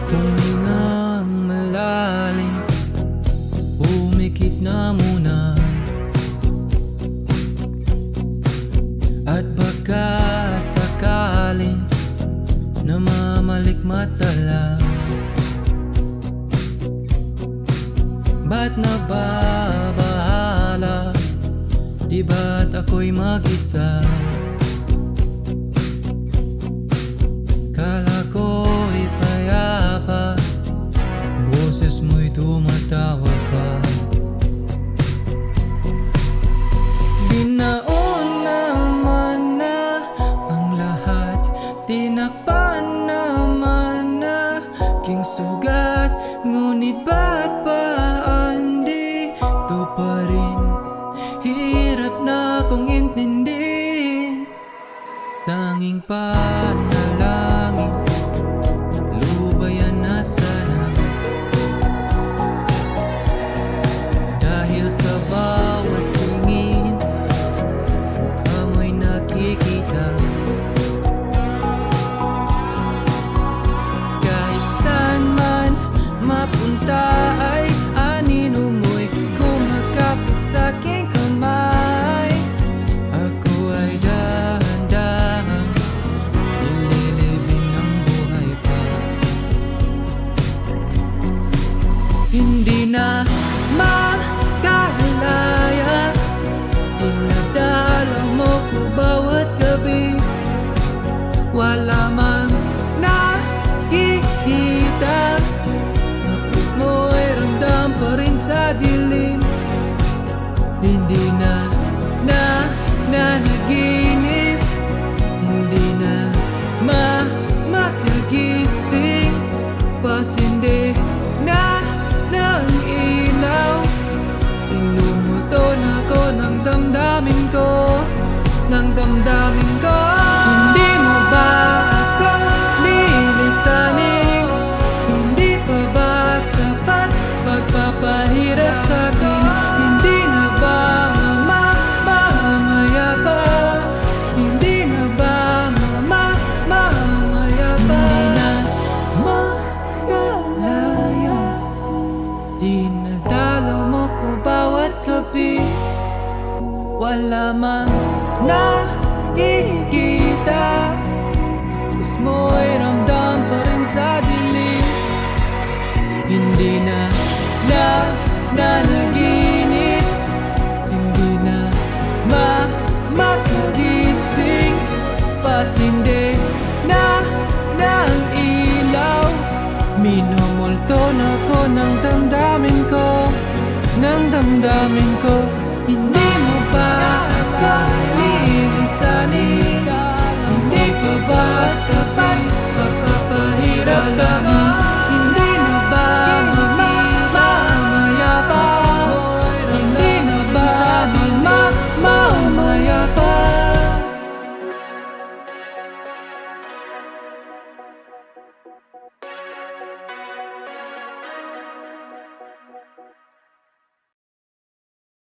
Humingang malalim, umikit na muna, at baka sakaling namamalikmata lang. Ba't nababahala? Di ba't ako'y mag-isa? Kala ko'y payapa, boses mo'y tumatawag pa. Binaon naman na ang lahat, tinakpan naman na king sugat. Ngunit ba't ba andito pa rin? Hirap na kong intindihin. Tanging panalangin, lubayan na sana, dahil sa bawat tingin mukha mo'y nakikita. Kahit saan man mapunta ay anino mo'y kumakapit sa aking kamay. Ako ay dahan-dahan nililibing ng buhay pa. Hindi na makalaya, inadala mo ko bawat gabi. Wala mang nakikita, tapos mo'y ramdam pa rin sa dilim. Hindi na nanaginip, hindi na makagising. Pasindi na ng ilaw, inumulto na ko ng damdamin ko, ng damdamin ko. Hindi mo ba ako lilisanin? Hindi pa ba sapat pagpapahirap sa'kin? Hindi na ba mamaya pa? Hindi na ba mamaya pa? Hindi na makalaya, dinadalaw mo ko bawat gabi. Wala mang nakikita, tapos mo'y ramdam pa rin sa dilim. Hindi na nanaginip, hindi na makagising. Pasindi na ng ilaw, minumulto na ko ng damdamin ko, ng damdamin ko. Hindi mo ba ako lilisanin? Hindi pa ba sapat pagpapahirap sa'kin?